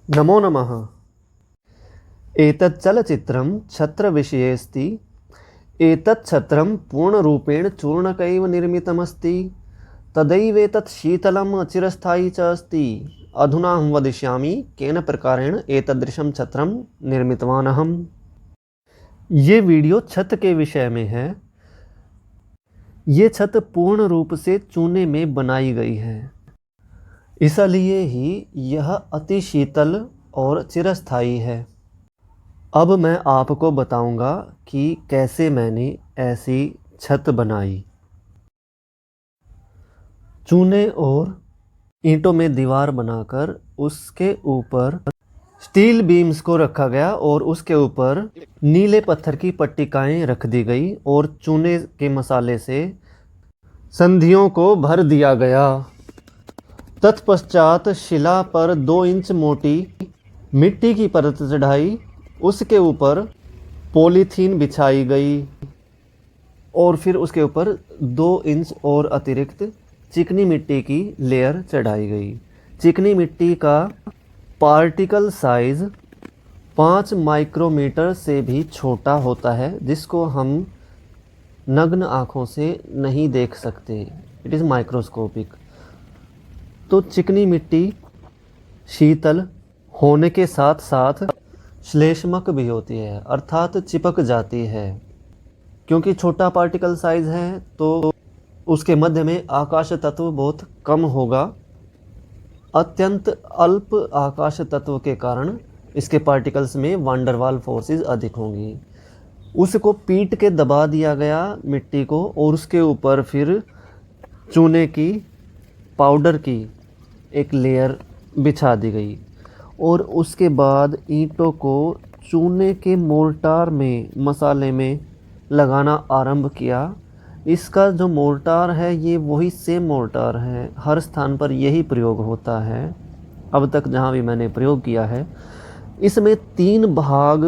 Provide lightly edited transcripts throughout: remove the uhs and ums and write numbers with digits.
नमो नमः। एतत् चलचित्रं छत्रविषयेऽस्ति। एतत् छत्रं पूर्णरूपेण चूर्णकैव निर्मितमस्ति। तदैवेतत् शीतलं चिरस्थायी च अस्ति। अधुना अहं वदिष्यामि केन प्रकारेण एतादृशं छत्रं निर्मितवान् अहम्। ये वीडियो छत के विषय में है। ये छत पूर्ण रूप से चूने में बनाई गई है, इसलिए ही यह अति शीतल और चिरस्थायी है। अब मैं आपको बताऊंगा कि कैसे मैंने ऐसी छत बनाई। चूने और ईंटों में दीवार बनाकर उसके ऊपर स्टील बीम्स को रखा गया और उसके ऊपर नीले पत्थर की पट्टिकाएं रख दी गई और चूने के मसाले से संधियों को भर दिया गया। तत्पश्चात शिला पर 2 इंच मोटी मिट्टी की परत चढ़ाई, उसके ऊपर पॉलीथीन बिछाई गई और फिर उसके ऊपर 2 इंच और अतिरिक्त चिकनी मिट्टी की लेयर चढ़ाई गई। चिकनी मिट्टी का पार्टिकल साइज 5 माइक्रोमीटर से भी छोटा होता है, जिसको हम नग्न आँखों से नहीं देख सकते। It is microscopic. तो चिकनी मिट्टी शीतल होने के साथ साथ श्लेष्मक भी होती है, अर्थात चिपक जाती है। क्योंकि छोटा पार्टिकल साइज है तो उसके मध्य में आकाश तत्व बहुत कम होगा। अत्यंत अल्प आकाश तत्व के कारण इसके पार्टिकल्स में वांडरवाल फोर्सेस अधिक होंगी। उसको पीट के दबा दिया गया मिट्टी को और उसके ऊपर फिर चूने की पाउडर की एक लेयर बिछा दी गई और उसके बाद ईंटों को चूने के मोर्टार में मसाले में लगाना आरंभ किया। इसका जो मोर्टार है ये वही सेम मोर्टार है, हर स्थान पर यही प्रयोग होता है अब तक जहाँ भी मैंने प्रयोग किया है। इसमें 3 भाग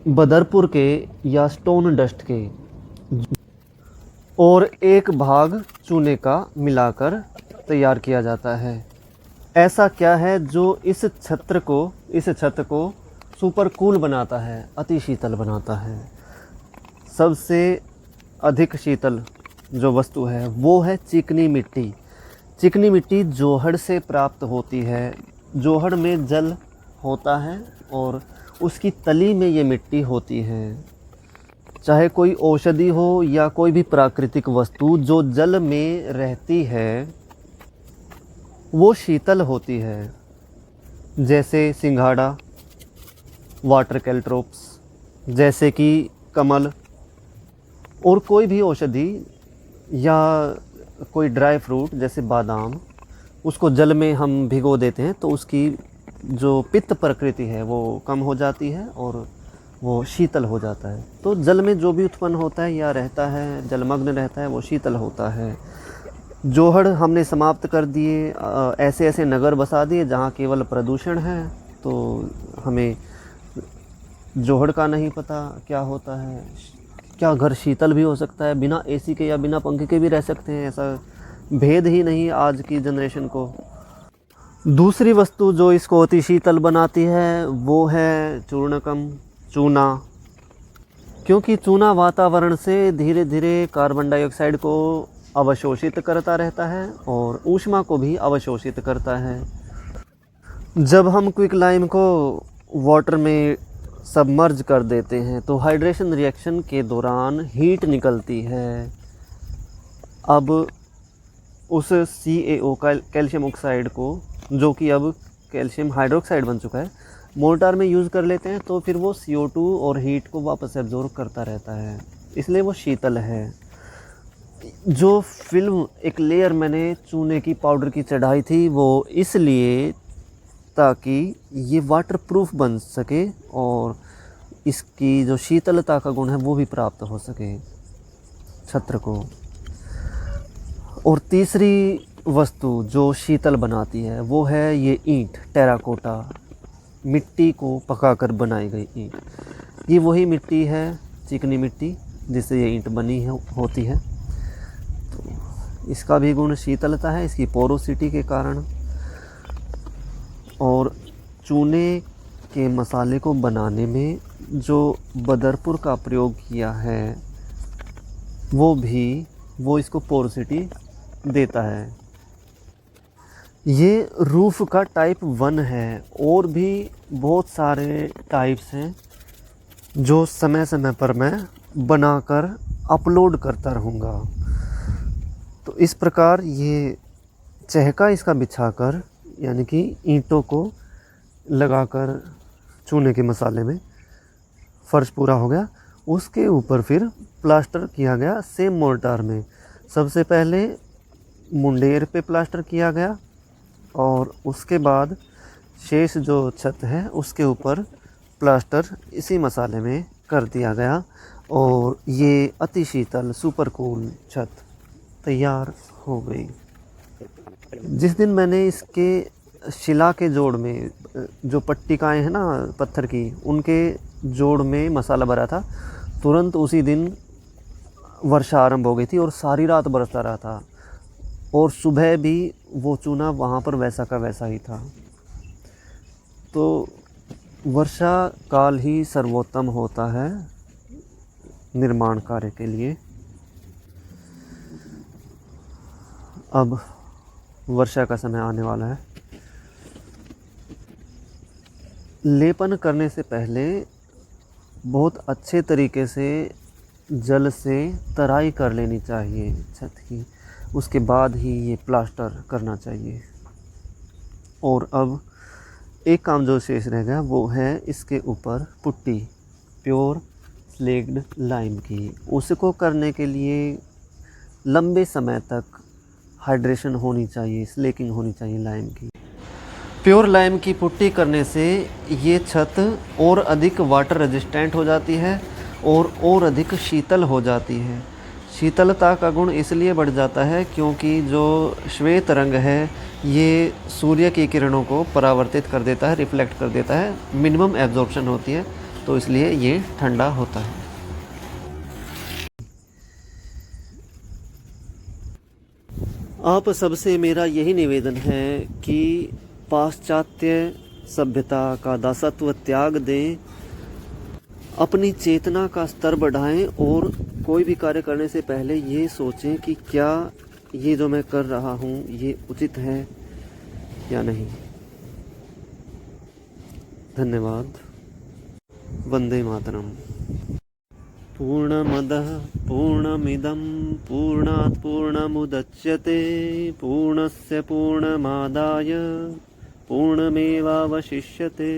बदरपुर के या स्टोन डस्ट के और 1 भाग चूने का मिलाकर तैयार किया जाता है। ऐसा क्या है जो इस छत को सुपर कूल बनाता है, अति शीतल बनाता है? सबसे अधिक शीतल जो वस्तु है वो है चिकनी मिट्टी। चिकनी मिट्टी जोहड़ से प्राप्त होती है। जोहड़ में जल होता है और उसकी तली में ये मिट्टी होती है। चाहे कोई औषधि हो या कोई भी प्राकृतिक वस्तु जो जल में रहती है वो शीतल होती है। जैसे सिंघाड़ा, वाटर कैल्ट्रोप्स, जैसे कि कमल, और कोई भी औषधि या कोई ड्राई फ्रूट जैसे बादाम, उसको जल में हम भिगो देते हैं तो उसकी जो पित्त प्रकृति है वो कम हो जाती है और वो शीतल हो जाता है। तो जल में जो भी उत्पन्न होता है या रहता है, जलमग्न रहता है, वो शीतल होता है। जोहड़ हमने समाप्त कर दिए, ऐसे ऐसे नगर बसा दिए जहाँ केवल प्रदूषण है, तो हमें जोहड़ का नहीं पता क्या होता है। क्या घर शीतल भी हो सकता है? बिना एसी के या बिना पंखे के भी रह सकते हैं, ऐसा भेद ही नहीं आज की जनरेशन को। दूसरी वस्तु जो इसको अति शीतल बनाती है वो है चूर्णकम, चूना। क्योंकि चूना वातावरण से धीरे धीरे कार्बन डाइऑक्साइड को अवशोषित करता रहता है और ऊष्मा को भी अवशोषित करता है। जब हम क्विक लाइम को वाटर में सबमर्ज कर देते हैं तो हाइड्रेशन रिएक्शन के दौरान हीट निकलती है। अब उस CaO कैल्शियम ऑक्साइड को, जो कि अब कैल्शियम हाइड्रोक्साइड बन चुका है, मोर्टार में यूज़ कर लेते हैं तो फिर वो CO2 और हीट को वापस एब्जॉर्ब करता रहता है, इसलिए वो शीतल है। जो फिल्म एक लेयर मैंने चूने की पाउडर की चढ़ाई थी वो इसलिए ताकि ये वाटरप्रूफ बन सके और इसकी जो शीतलता का गुण है वो भी प्राप्त हो सके छत्र को। और तीसरी वस्तु जो शीतल बनाती है वो है ये ईंट, टेराकोटा, मिट्टी को पकाकर बनाई गई ईंट। ये वही मिट्टी है, चिकनी मिट्टी, जिससे ये ईंट बनी होती है। तो इसका भी गुण शीतलता है, इसकी पोरोसिटी के कारण। और चूने के मसाले को बनाने में जो बदरपुर का प्रयोग किया है वो इसको पोरोसिटी देता है। ये रूफ का टाइप 1 है, और भी बहुत सारे टाइप्स हैं जो समय समय पर मैं बनाकर अपलोड करता रहूँगा। तो इस प्रकार ये चहका इसका बिछाकर, यानी कि ईंटों को लगाकर चूने के मसाले में फर्श पूरा हो गया। उसके ऊपर फिर प्लास्टर किया गया सेम मोर्टार में। सबसे पहले मुंडेर पे प्लास्टर किया गया और उसके बाद शेष जो छत है उसके ऊपर प्लास्टर इसी मसाले में कर दिया गया और ये अति शीतल सुपर कूल छत तैयार हो गई। जिस दिन मैंने इसके शिला के जोड़ में जो पट्टिकाएँ हैं ना पत्थर की, उनके जोड़ में मसाला भरा था, तुरंत उसी दिन वर्षा आरंभ हो गई थी और सारी रात बरसता रहा था और सुबह भी वो चूना वहाँ पर वैसा का वैसा ही था। तो वर्षा काल ही सर्वोत्तम होता है निर्माण कार्य के लिए। अब वर्षा का समय आने वाला है। लेपन करने से पहले बहुत अच्छे तरीके से जल से तराई कर लेनी चाहिए छत की, उसके बाद ही ये प्लास्टर करना चाहिए। और अब एक काम जो शेष रह गया वो है इसके ऊपर पुट्टी प्योर स्लेक्ड लाइम की। उसको करने के लिए लंबे समय तक हाइड्रेशन होनी चाहिए, स्लेकिंग होनी चाहिए लाइम की। प्योर लाइम की पुट्टी करने से ये छत और अधिक वाटर रेजिस्टेंट हो जाती है और अधिक शीतल हो जाती है। शीतलता का गुण इसलिए बढ़ जाता है क्योंकि जो श्वेत रंग है ये सूर्य की किरणों को परावर्तित कर देता है, रिफ्लेक्ट कर देता है, मिनिमम एब्जॉर्प्शन होती है, तो इसलिए ये ठंडा होता है। आप सबसे मेरा यही निवेदन है कि पाश्चात्य सभ्यता का दासत्व त्याग दें, अपनी चेतना का स्तर बढ़ाएं और कोई भी कार्य करने से पहले ये सोचें कि क्या ये जो मैं कर रहा हूँ ये उचित है या नहीं। धन्यवाद। वंदे मातरम। पूर्णमदः पूर्णमिदं पूर्णात् पूर्णमुदच्यते पूर्णस्य पूर्णमादाय पूर्णमेवावशिष्यते।